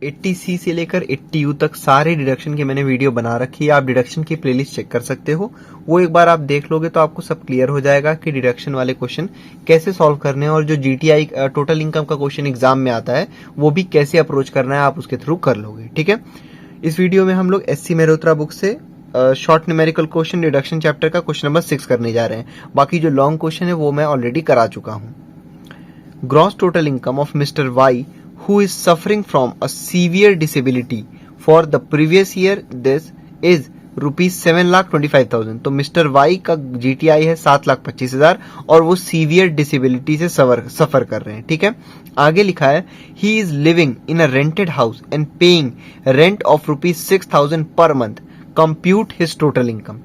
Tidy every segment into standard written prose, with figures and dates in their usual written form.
80C से लेकर 80U तक सारे डिडक्शन के मैंने वीडियो बना रखी है। आप डिडक्शन की प्लेलिस्ट चेक कर सकते हो, वो एक बार आप देख लोगे तो आपको सब क्लियर हो जाएगा कि डिडक्शन वाले क्वेश्चन कैसे सॉल्व करने हैं और जो जीटीआई टोटल इनकम का क्वेश्चन एग्जाम में आता है वो भी कैसे अप्रोच करना है, आप उसके थ्रू कर लोगे। ठीक है, इस वीडियो में हम लोग एससी मेहरोत्रा बुक से short numerical question deduction chapter का क्वेश्चन नंबर 6 करने जा रहे हैं। बाकी जो लॉन्ग क्वेश्चन है वो मैं ऑलरेडी करा चुका हूं। Gross total income of mister Y who is suffering from a severe disability for the previous year this is rupees 7,25,000। तो मिस्टर वाई का जीटीआई है 7,25,000 और वो सीवियर डिसेबिलिटी से सफर कर रहे हैं। ठीक है, आगे लिखा है he is living in a rented house and paying rent of rupees 6,000 per month, compute his total income.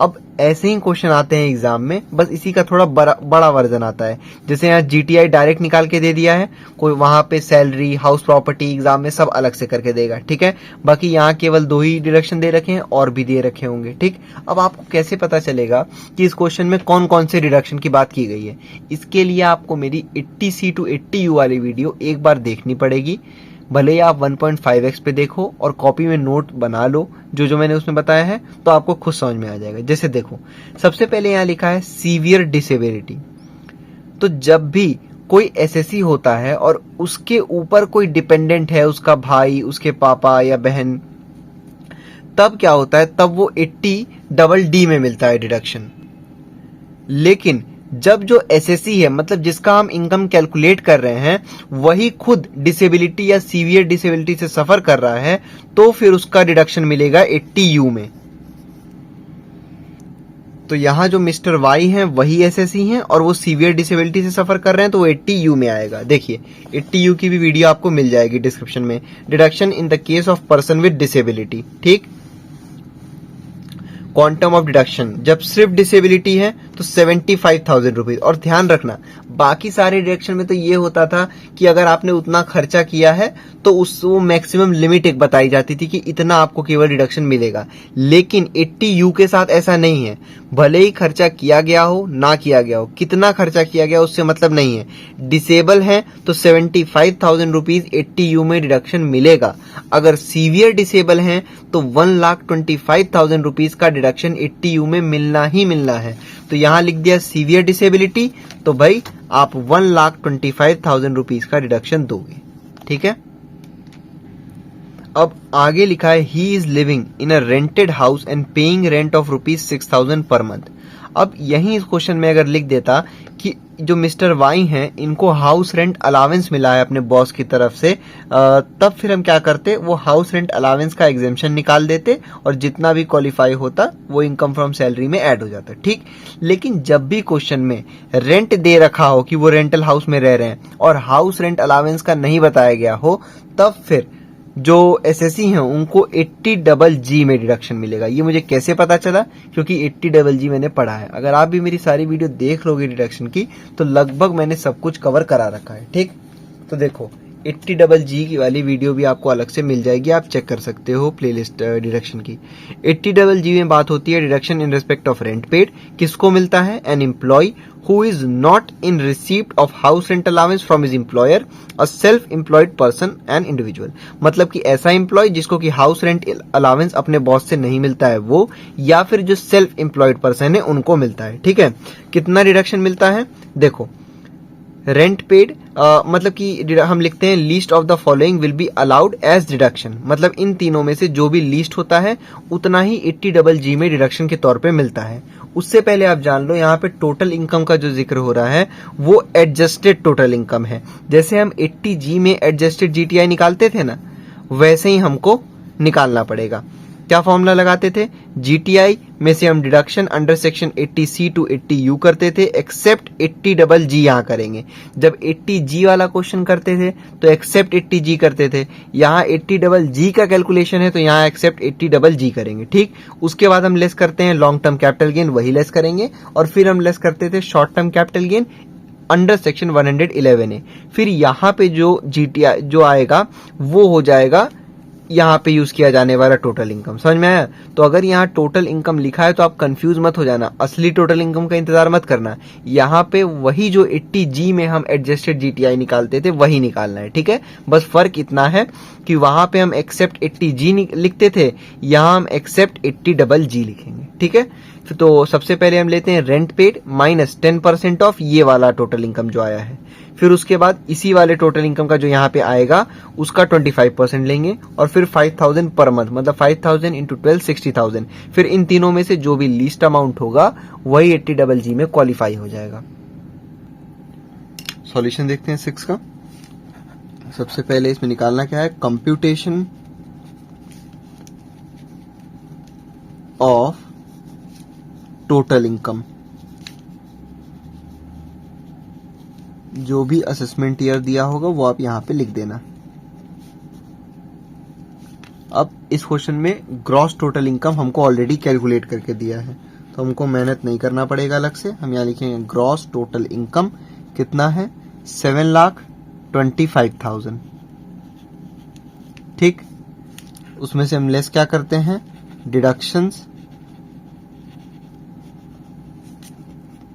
अब ऐसे ही क्वेश्चन आते हैं एग्जाम में, बस इसी का थोड़ा बड़ा वर्जन आता है। जैसे यहाँ जीटीआई डायरेक्ट निकाल के दे दिया है, कोई वहां पे सैलरी, हाउस प्रॉपर्टी एग्जाम में सब अलग से करके देगा। ठीक है, बाकी यहाँ केवल 2 ही डिडक्शन दे रखे हैं और भी दे रखे होंगे। ठीक, अब आपको कैसे पता चलेगा कि इस क्वेश्चन में कौन कौन से डिडक्शन की बात की गई है? इसके लिए आपको मेरी 80C to 80U वाली वीडियो एक बार देखनी पड़ेगी। भले ही आप 1.5x पे देखो और कॉपी में नोट बना लो जो जो मैंने उसमें बताया है, तो आपको खुद समझ में आ जाएगा। जैसे देखो, सबसे पहले यहाँ लिखा है सीवियर डिसेबिलिटी। तो जब भी कोई एसएससी होता है और उसके ऊपर कोई डिपेंडेंट है, उसका भाई, उसके पापा या बहन, तब क्या होता है, तब वो 80DD में मिलता है डिडक्शन। लेकिन जब जो एसएससी है, मतलब जिसका हम इनकम कैलकुलेट कर रहे हैं, वही खुद डिसेबिलिटी या सीवियर डिसेबिलिटी से सफर कर रहा है, तो फिर उसका डिडक्शन मिलेगा 80U में। तो यहां जो मिस्टर वाई हैं वही एसएससी हैं और वो सीवियर डिसेबिलिटी से सफर कर रहे हैं, तो वो 80U में आएगा। देखिए 80U की भी वीडियो आपको मिल जाएगी डिस्क्रिप्शन में। Deduction in the case of person with disability. ठीक, क्वांटम ऑफ डिडक्शन जब सिर्फ डिसेबिलिटी है तो 75,000 रुपीज। और ध्यान रखना, बाकी सारे डिडक्शन में तो ये होता था कि अगर आपने उतना खर्चा किया है तो वो मैक्सिमम लिमिट एक बताई जाती थी कि इतना आपको केवल डिडक्शन मिलेगा। लेकिन 80U के साथ ऐसा नहीं है। भले ही खर्चा किया गया हो ना किया गया हो, कितना खर्चा किया गया उससे मतलब नहीं है। डिसेबल है तो 75,000 रुपीज 80U में डिडक्शन मिलेगा। अगर सीवियर डिसेबल हैं तो 1,25,000 रुपीज का डिडक्शन 80U में मिलना ही मिलना है। तो यहां लिख दिया सीवियर डिसेबिलिटी, तो भाई आप 1,25,000 रुपीज का डिडक्शन दोगे। ठीक है, अब आगे लिखा है he is living in a rented house and paying rent of rupees 6,000 per month. अब यही इस क्वेश्चन में अगर लिख देता कि जो मिस्टर वाई हैं इनको हाउस रेंट अलावेंस मिला है अपने बॉस की तरफ से, तब फिर हम क्या करते, वो हाउस रेंट अलावेंस का एग्जेम्पशन निकाल देते और जितना भी क्वालिफाई होता वो इनकम फ्रॉम सैलरी में ऐड हो जाता। ठीक, लेकिन जब भी क्वेश्चन में रेंट दे रखा हो कि वो रेंटल हाउस में रह रहे हैं और हाउस रेंट अलावेंस का नहीं बताया गया हो, तब फिर जो एसएससी हैं उनको 80GG में डिडक्शन मिलेगा। ये मुझे कैसे पता चला? क्योंकि 80GG मैंने पढ़ा है। अगर आप भी मेरी सारी वीडियो देख लोगे डिडक्शन की तो लगभग मैंने सब कुछ कवर करा रखा है। ठीक, तो देखो 80GG की वाली वीडियो भी आपको अलग से मिल जाएगी, आप चेक कर सकते हो प्लेलिस्ट डिडक्शन की। 80GG में बात होती है deduction in respect of rent paid. किसको मिलता है? An employ who is not in receipt of house rent allowance from his employer, a self-employed person and individual। मतलब कि ऐसा एम्प्लॉय जिसको कि हाउस रेंट अलावेंस अपने बॉस से नहीं मिलता है वो, या फिर जो सेल्फ एम्प्लॉयड पर्सन है उनको मिलता है। ठीक है, कितना डिडक्शन मिलता है? देखो रेंट पेड मतलब कि हम लिखते हैं least of the following will be allowed as deduction. मतलब इन तीनों में से जो भी लीस्ट होता है उतना ही 80GG में डिडक्शन के तौर पे मिलता है। उससे पहले आप जान लो यहाँ पे टोटल इनकम का जो जिक्र हो रहा है वो एडजस्टेड टोटल इनकम है। जैसे हम 80G में एडजस्टेड जीटीआई निकालते थे ना, वैसे ही हमको निकालना पड़ेगा। क्या फॉर्मूला लगाते थे? जीटीआई में से हम deduction under section 80C to 80U करते थे, एक्सेप्ट 80GG यहाँ करेंगे। जब 80G वाला क्वेश्चन करते थे तो एक्सेप्ट 80G करते थे। यहाँ 80GG का कैलकुलेशन है तो यहाँ एक्सेप्ट 80GG करेंगे। ठीक, उसके बाद हम लेस करते हैं लॉन्ग टर्म कैपिटल गेन, वही लेस करेंगे। और फिर हम लेस करते थे short term capital gain under section 111A। फिर यहाँ पे जो जीटीआई जो आएगा वो हो जाएगा यहाँ पे यूज किया जाने वाला टोटल इनकम। समझ में आया? तो अगर यहाँ टोटल इनकम लिखा है तो आप कंफ्यूज मत हो जाना, असली टोटल इनकम का इंतजार मत करना। यहाँ पे वही जो 80G में हम एडजस्टेड GTI निकालते थे वही निकालना है, ठीक है। बस फर्क इतना है कि वहां पे हम एक्सेप्ट 80G लिखते थे, यहाँ हम एक्सेप्ट 80GG लिखेंगे, ठीक है। तो सबसे पहले हम लेते हैं रेंट पेड माइनस 10% ऑफ ये वाला टोटल इनकम जो आया है। फिर उसके बाद इसी वाले टोटल इनकम का जो यहाँ पे आएगा उसका 25% लेंगे और फिर 5000 पर मंथ, मतलब 5000 इंटू 12 60,000। फिर इन तीनों में से जो भी लीस्ट अमाउंट होगा वही 80GG में क्वालिफाई हो जाएगा। सॉल्यूशन देखते हैं 6 का। सबसे पहले इसमें निकालना क्या है, कंप्यूटेशन ऑफ टोटल इनकम। जो भी असेसमेंट ईयर दिया होगा वो आप यहां पे लिख देना। अब इस क्वेश्चन में ग्रॉस टोटल इनकम हमको ऑलरेडी कैलकुलेट करके दिया है तो हमको मेहनत नहीं करना पड़ेगा अलग से। हम यहां लिखेंगे ग्रॉस टोटल इनकम कितना है, 7,25,000, ठीक। उसमें से हम लेस क्या करते हैं, deductions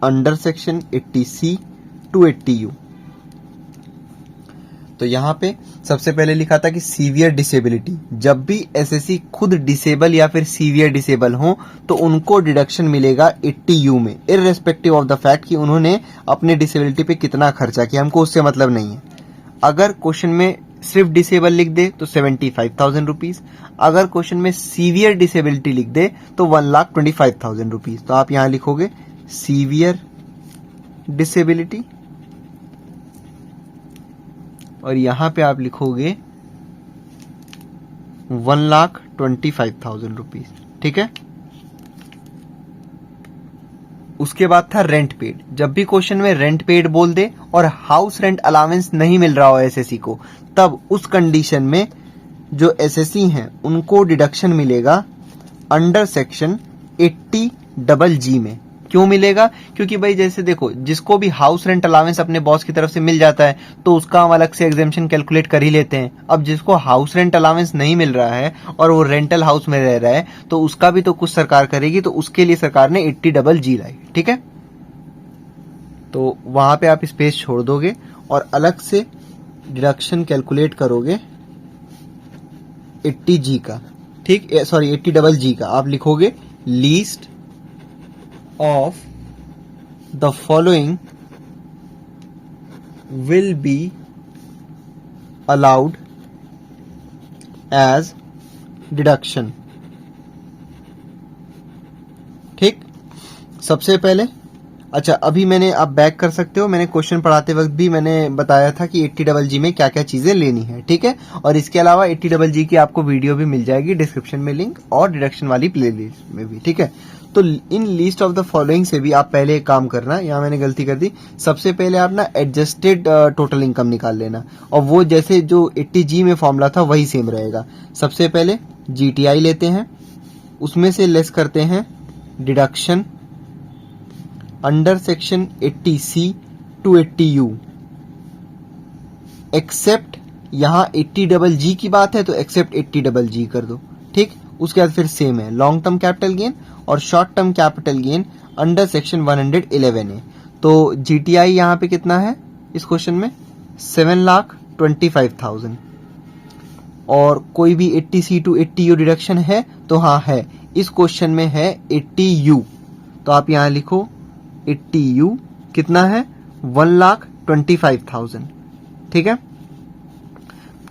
under section 80C to 80U। तो यहां पे सबसे पहले लिखा था कि सीवियर डिसेबिलिटी, जब भी एसएससी खुद डिसेबल या फिर सीवियर डिसेबल हो तो उनको डिडक्शन मिलेगा 80U में, इररेस्पेक्टिव ऑफ द फैक्ट कि उन्होंने अपने डिसेबिलिटी पे कितना खर्चा किया, हमको उससे मतलब नहीं है। अगर क्वेश्चन में सिर्फ डिसेबल लिख दे तो 75,000 रुपीज, अगर क्वेश्चन में सीवियर डिसेबिलिटी लिख दे तो 1,25,000 रुपीज। तो आप यहां लिखोगे सीवियर डिसेबिलिटी और यहां पे आप लिखोगे 1,25,000 रुपीज, ठीक है। उसके बाद था रेंट पेड। जब भी क्वेश्चन में रेंट पेड बोल दे और हाउस रेंट अलावेंस नहीं मिल रहा हो एसएससी को, तब उस कंडीशन में जो एसएससी हैं उनको डिडक्शन मिलेगा अंडर सेक्शन 80GG में। क्यों मिलेगा? क्योंकि भाई जैसे देखो, जिसको भी हाउस रेंट अलावेंस अपने बॉस की तरफ से मिल जाता है तो उसका हम अलग से एग्जेम्पशन कैलकुलेट कर ही लेते हैं। अब जिसको हाउस रेंट अलावेंस नहीं मिल रहा है और वो रेंटल हाउस में रह रहा है तो उसका भी तो कुछ सरकार करेगी, तो उसके लिए सरकार ने 80GG लाई, ठीक है। तो वहां पे आप स्पेस छोड़ दोगे और अलग से डिडक्शन कैलकुलेट करोगे 80G का, ठीक, सॉरी 80GG का। आप लिखोगे least of the following will be allowed as deduction, ठीक। सबसे पहले अच्छा, अभी मैंने आप बैक कर सकते हो, मैंने क्वेश्चन पढ़ाते वक्त भी मैंने बताया था कि 80GG में क्या क्या चीजें लेनी है, ठीक है। और इसके अलावा 80GG की आपको वीडियो भी मिल जाएगी डिस्क्रिप्शन में लिंक, और डिडक्शन वाली प्लेलिस्ट में भी, ठीक है। तो in list of the following से भी आप पहले एक काम करना, यहाँ मैंने गलती कर दी। सबसे पहले आप ना एडजस्टेड टोटल इनकम निकाल लेना, और वो जैसे जो 80G में फॉर्मूला था वही सेम रहेगा। सबसे पहले GTI लेते हैं, उसमें से लेस करते हैं deduction under section 80C to 80U, except यहां 80GG की बात है तो एक्सेप्ट 80GG कर दो, ठीक। उसके बाद फिर सेम है लॉन्ग टर्म कैपिटल गेन और short term capital gain under section 111A। तो GTI यहां पे कितना है इस क्वेश्चन में, 7,25,000। और कोई भी 80C टू 80U डिडक्शन है तो हाँ है, इस क्वेश्चन में है 80U। तो आप यहां लिखो 80U कितना है, 1,25,000, ठीक है।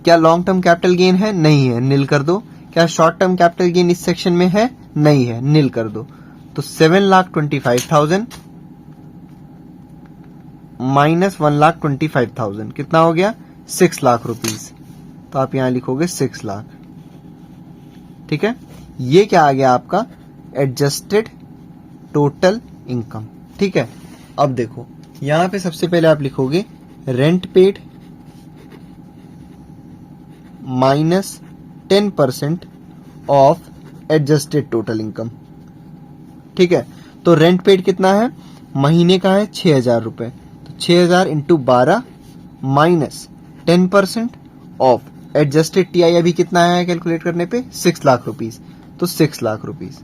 क्या लॉन्ग टर्म कैपिटल गेन है? नहीं है, नील कर दो। क्या शॉर्ट टर्म कैपिटल गेन इस सेक्शन में है? नहीं है, नील कर दो। तो 7,25,000 माइनस 1,25,000 कितना हो गया, 6 लाख रुपीज। तो आप यहां लिखोगे 6 लाख, ठीक है। ये क्या आ गया आपका एडजस्टेड टोटल इनकम, ठीक है। अब देखो यहां पे सबसे पहले आप लिखोगे rent paid minus 10% of adjusted total income, ठीक है। तो रेंट पेड कितना है, महीने का है 6,000 रुपए, तो 6,000 into 12 minus 10% of adjusted TI अभी कितना आया है कैलकुलेट करने पे 6 लाख रुपीस, तो 6 लाख रुपीस।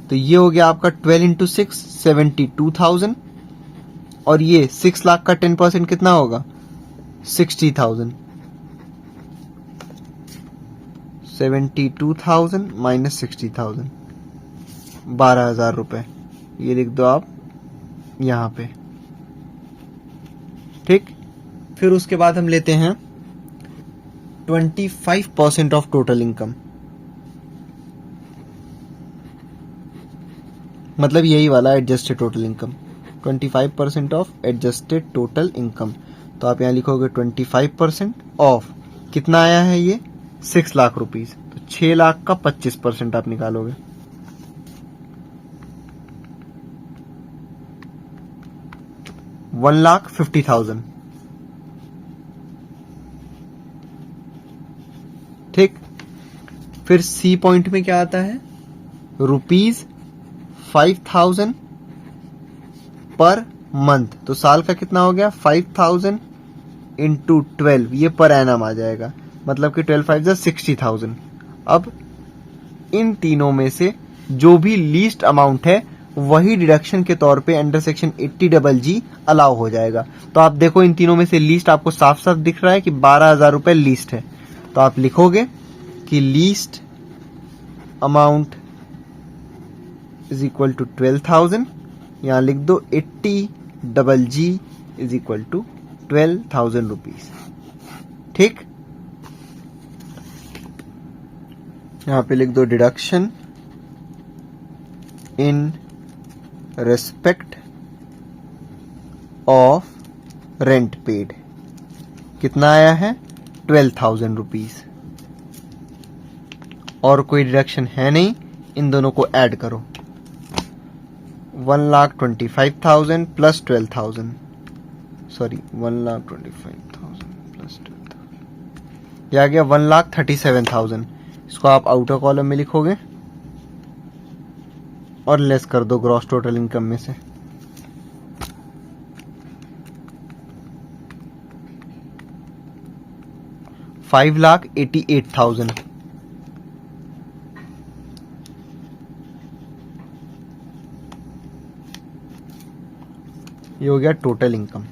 तो ये हो गया आपका 12 इंटू 6 72,000 और ये 6 लाख का 10% कितना होगा 60,000। 72,000 माइनस 60,000 12,000 रुपए, ये लिख दो आप यहां पे। ठीक, फिर उसके बाद हम लेते हैं 25% ऑफ टोटल इनकम, मतलब यही वाला adjusted total income, 25% of adjusted total income. तो आप यहां लिखोगे 25% ऑफ कितना आया है ये 6 लाख रुपीस, तो 6 लाख का 25% आप निकालोगे, $1,50,000। ठीक, फिर सी पॉइंट में क्या आता है ₹5,000 पर मंथ, तो साल का कितना हो गया 5,000 इंटू 12, ये पर एनम आ जाएगा, मतलब कि 12 5 60,000। अब इन तीनों में से जो भी लीस्ट अमाउंट है वही डिडक्शन के तौर पे अंडर सेक्शन 80GG अलाउ हो जाएगा। तो आप देखो इन तीनों में से लीस्ट आपको साफ साफ दिख रहा है कि 12,000 रुपए लीस्ट है, तो आप लिखोगे कि least amount is equal to 12,000, यहां लिख दो 80GG is equal to 12,000 rupees. ठीक, यहां पे लिख दो deduction in respect of rent paid, कितना आया है 12,000 रुपीज, और कोई डिडक्शन है नहीं, इन दोनों को ऐड करो, 1,25,000 प्लस 12,000, सॉरी 1,25,000 प्लस 12,000, यह आ गया 1,37,000। इसको आप आउटर कॉलम में लिखोगे और लेस कर दो ग्रॉस टोटल इनकम में से, $5,88,000। ये हो गया टोटल इनकम।